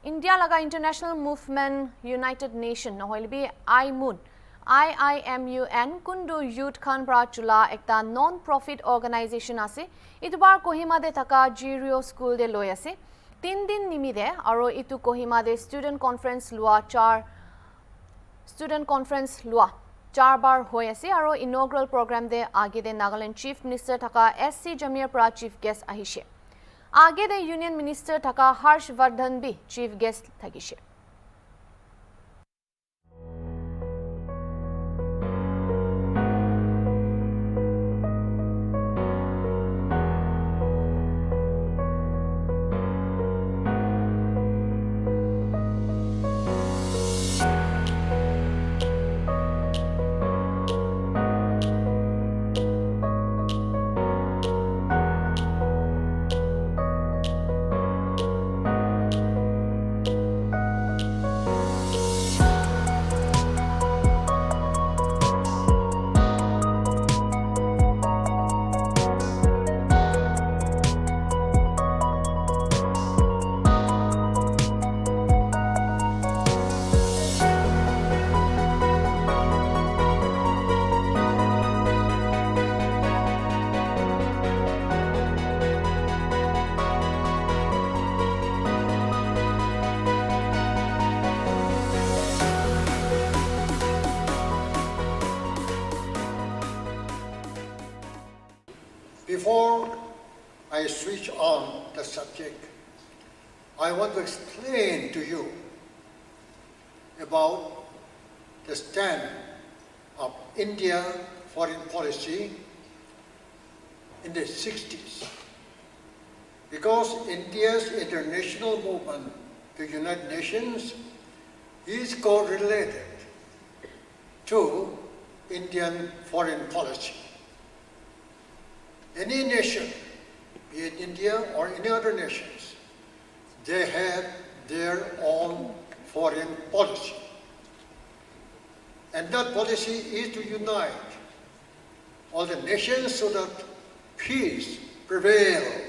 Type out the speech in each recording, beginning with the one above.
India laga International Movement United Nation nohoilbi Iimun IIMUN kundu youth khan pra chula ekta non-profit organization ase itubar Kohima de thaka Jirio school de loi ase 3 din nimide aro itu Kohima de student conference lua char bar hoi ase aro inaugural program de age de Nagaland Chief Minister thaka SC Jamir pra chief guest ahishe आगे दे union minister थका हर्षवर्धन भी chief guest थकीशे Before I switch on the subject, I want to explain to you about the stand of India foreign policy in the 60s. Because India's international movement to the United Nations is correlated to Indian foreign policy. Any nation, be it India or any other nations, they have their own foreign policy. And that policy is to unite all the nations so that peace prevails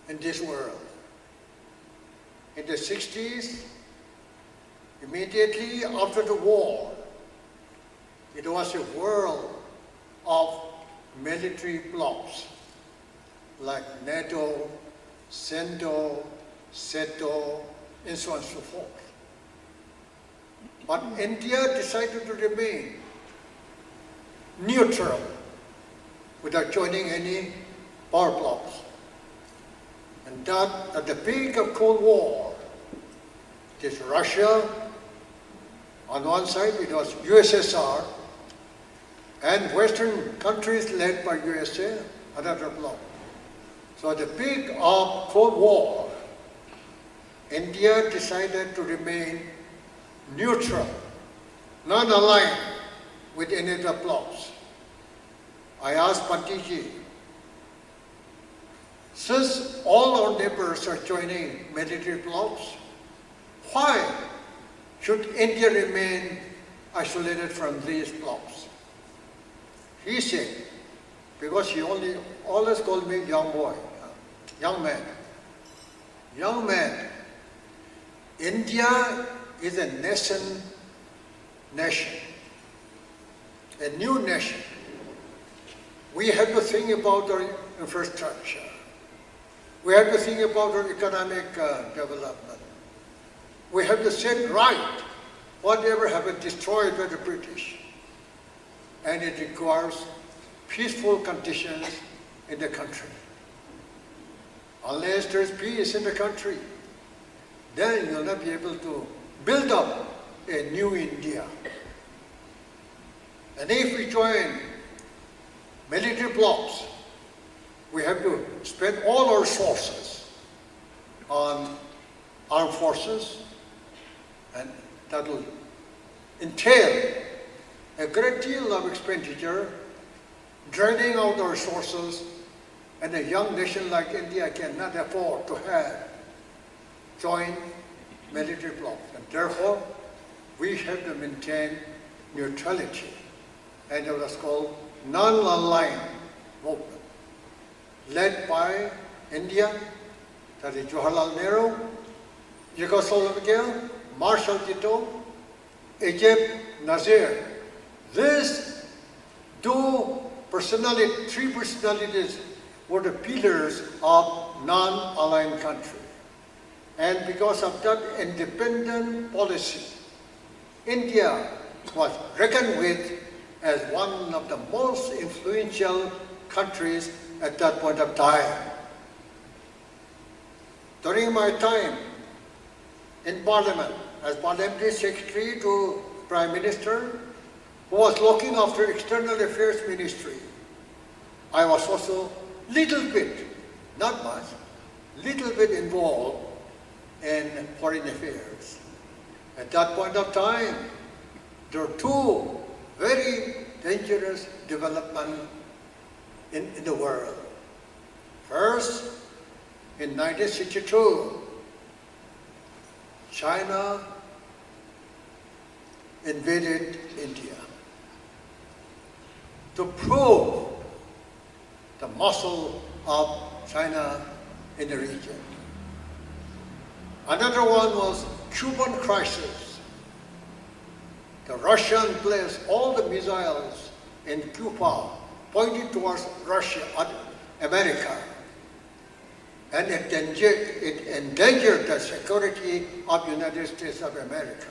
in this world. In the 60s, immediately after the war, it was a world of military blocs like NATO, CENTO, SETO, and so on and so forth. But India decided to remain neutral without joining any power blocs. And that at the peak of Cold War, it is Russia, on one side it was USSR, and Western countries led by USA, another bloc. So at the peak of Cold War, India decided to remain neutral, non-aligned with any of the blocs. I asked Panditji, since all our neighbors are joining military blocs, why should India remain isolated from these blocs? He said, because he always called me young boy, young man. Young man, India is a nation, a new nation. We have to think about our infrastructure. We have to think about our economic development. We have to set right whatever has been destroyed by the British. And it requires peaceful conditions in the country. Unless there is peace in the country, then you'll not be able to build up a new India. And if we join military blocs, we have to spend all our resources on armed forces, and that will entail a great deal of expenditure, draining out our resources, and a young nation like India cannot afford to have joint military blocs. And therefore, we have to maintain neutrality, and it was called non-aligned movement, led by India that is Jawaharlal Nehru, Yugoslavia, Marshal Tito, Egypt, Nasir. These three personalities were the pillars of non-aligned country. And because of that independent policy, India was reckoned with as one of the most influential countries at that point of time. During my time in Parliament, as Parliamentary Secretary to Prime Minister, who was looking after External Affairs Ministry, I was also little bit, not much, little bit involved in foreign affairs. At that point of time, there were two very dangerous developments in the world. First, in 1962, China invaded India to prove the muscle of China in the region. Another one was Cuban crisis. The Russians placed all the missiles in Cuba pointed towards Russia, America, and it endangered the security of the United States of America.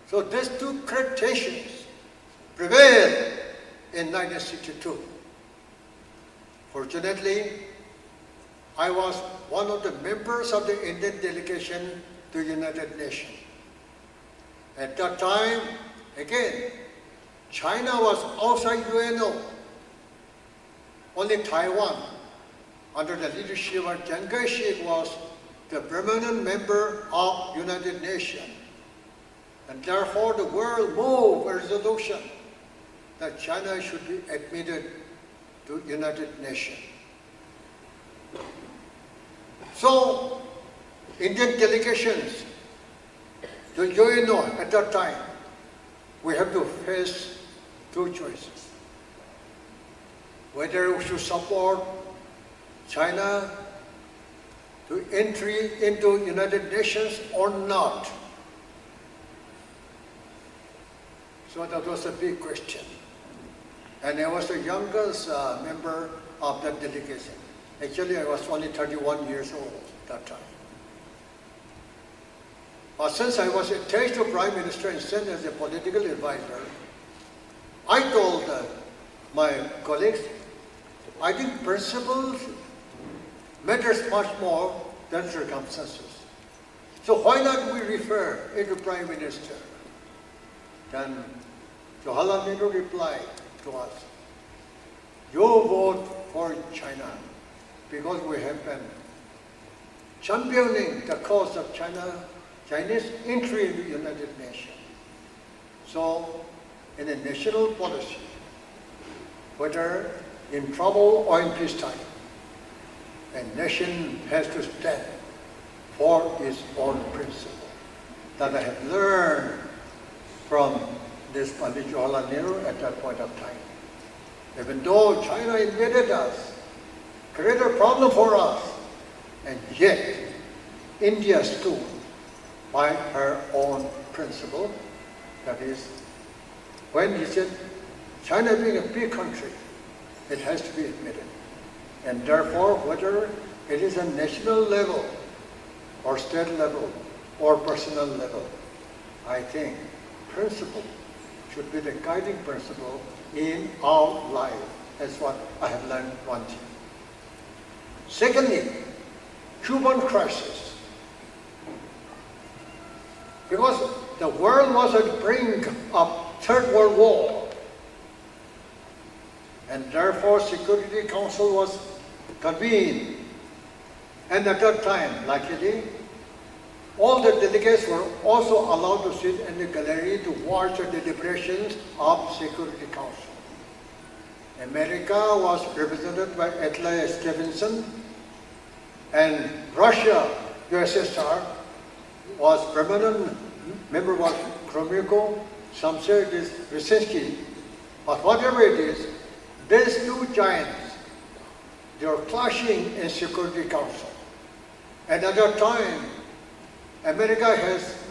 So these two great tensions prevailed in 1962. Fortunately, I was one of the members of the Indian delegation to the United Nations. At that time, again, China was outside UNO. Only Taiwan, under the leadership of Chiang Kai-shek, was the permanent member of United Nations. And therefore, the world moved a resolution that China should be admitted to United Nations. So, Indian delegations to UNO at that time, we have to face two choices. Whether we should support China to entry into United Nations or not. So that was a big question. And I was the youngest member of that delegation. Actually, I was only 31 years old at that time. But since I was attached to Prime Minister and sent as a political advisor, I told my colleagues, I think principles matters much more than circumstances. So why not we refer it to Prime Minister? Then Jawaharlal Nehru replied to us, you vote for China because we have been championing the cause of Chinese entry into the United Nations. So, in a national policy, whether in trouble or in peacetime, a nation has to stand for its own principle. That I have learned from this Pandit Jawaharlal Nehru at that point of time. Even though China invaded us, created a problem for us, and yet India stood by her own principle. That is, when he said, China being a big country, it has to be admitted. And therefore, whether it is a national level, or state level, or personal level, I think principle should be the guiding principle in our life. That's what I have learned one thing. Secondly, Cuban crisis. Because the world was at the brink of Third World War. And therefore Security Council was convened. And at that time, luckily, all the delegates were also allowed to sit in the gallery to watch the deliberations of Security Council. America was represented by Airtel Stevenson, and Russia, USSR, was permanent member was Gromyko, some say it is Wyszynski, but whatever it is, these two giants, they are clashing in Security Council. Another time, America has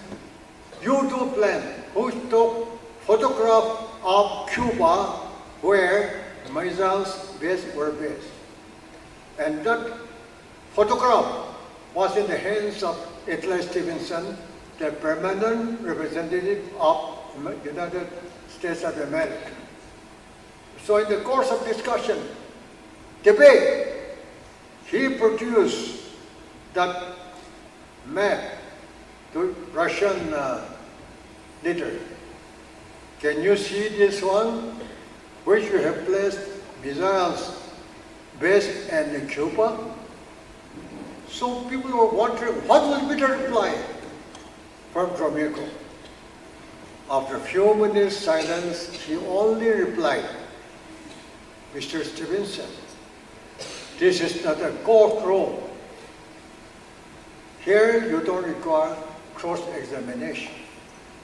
U-2 plane who took photograph of Cuba where missiles were based. And that photograph was in the hands of Ethel Stevenson, the permanent representative of United States of America. So in the course of discussion, debate, he produced that map to Russian leader. Can you see this one, which we have placed missiles based in Cuba? So people were wondering, what will be the reply from Gromyko? After a few minutes silence, he only replied, Mr. Stevenson, this is not a courtroom. Here you don't require cross-examination.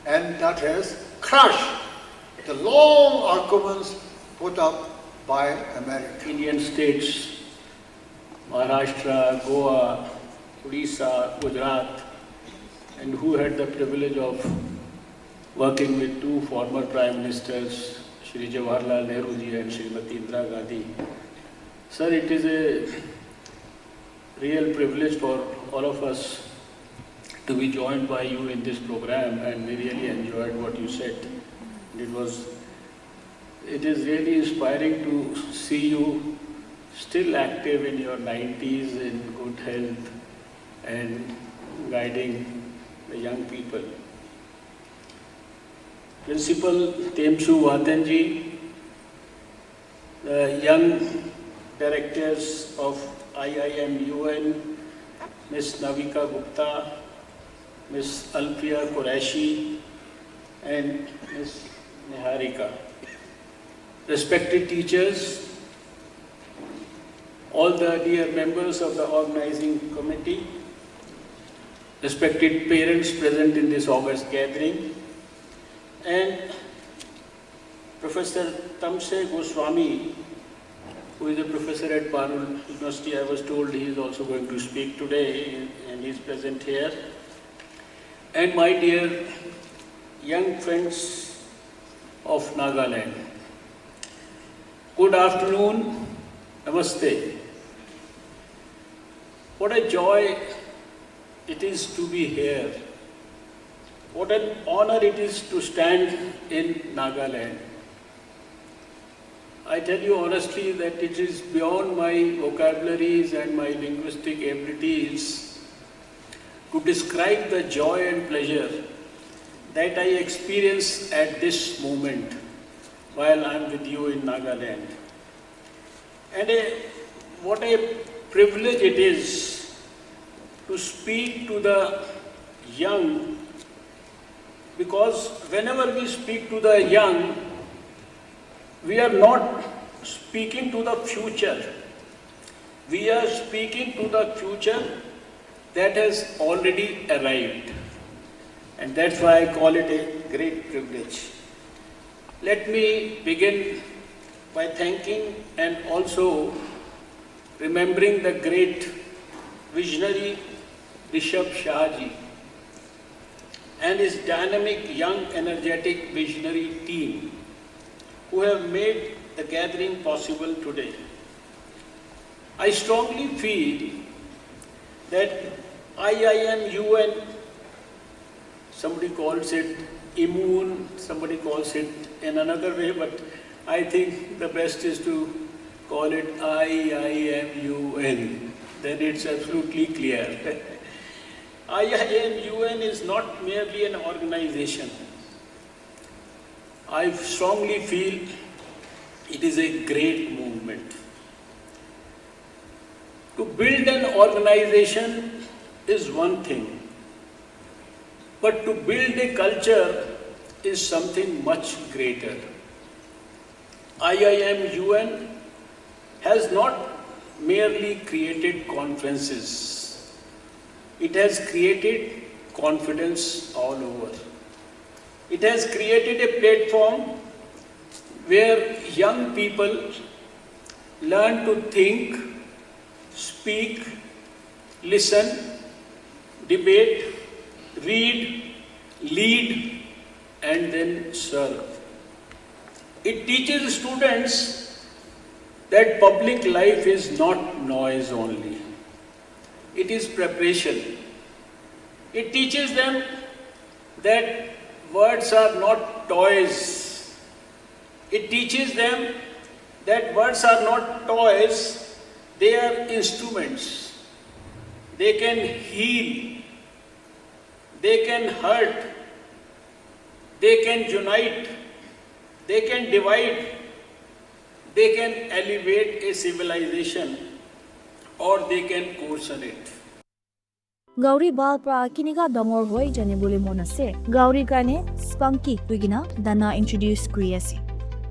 And that has crushed the long arguments put up by America. Indian states, Maharashtra, Goa, Odisha, Gujarat, and who had the privilege of working with two former Prime Ministers, Shri Jawaharlal Nehru ji and Srimati Indira Gandhi. Sir, it is a real privilege for all of us to be joined by you in this program, and we really enjoyed what you said. It is really inspiring to see you still active in your 90s, in good health and guiding the young people. Principal Temsu Vatanji, the young directors of IIM-UN, Ms. Navika Gupta, Ms. Alfia Qureshi, and Ms. Niharika. Respected teachers, all the dear members of the organizing committee, respected parents present in this August gathering, and Professor Tamse Goswami, who is a professor at Parul University. I was told he is also going to speak today, and he is present here. And my dear young friends of Nagaland, good afternoon, namaste. What a joy it is to be here. What an honor it is to stand in Nagaland. I tell you honestly that it is beyond my vocabularies and my linguistic abilities to describe the joy and pleasure that I experience at this moment while I am with you in Nagaland. And what a privilege it is to speak to the young, because whenever we speak to the young, we are not speaking to the future. We are speaking to the future that has already arrived. And that's why I call it a great privilege. Let me begin by thanking and also remembering the great visionary Rishabh Shahji and his dynamic, young, energetic, visionary team who have made the gathering possible today. I strongly feel that IIM-UN, somebody calls it Iimun, somebody calls it in another way, but I think the best is to call it IIM-UN. Then it's absolutely clear. IIM-UN is not merely an organization. I strongly feel it is a great movement. To build an organization is one thing, but to build a culture is something much greater. IIM-UN has not merely created conferences. It has created confidence all over. It has created a platform where young people learn to think, speak, listen, debate, read, lead, and then serve. It teaches students that public life is not noise only. It is preparation. It teaches them that words are not toys. It teaches them that words are not toys, they are instruments. They can heal, they can hurt, they can unite, they can divide, they can elevate a civilization, or they can coercion it. Gauri balpra kiniga dangor hoi jane bole mon ase. Gauri kane spunky kuigina dana introduce kriasi.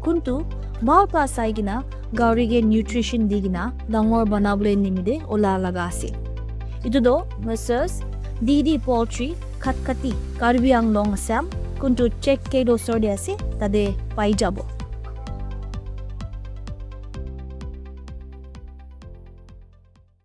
Kuntu balpra saigina gauri ge nutrition digina dangor banable nimide ola laga ase. Itu do Mrs. Didi Poultry Khatkati Karbi Anglong Assam kuntu check ke do sorde ase tade pai jabo.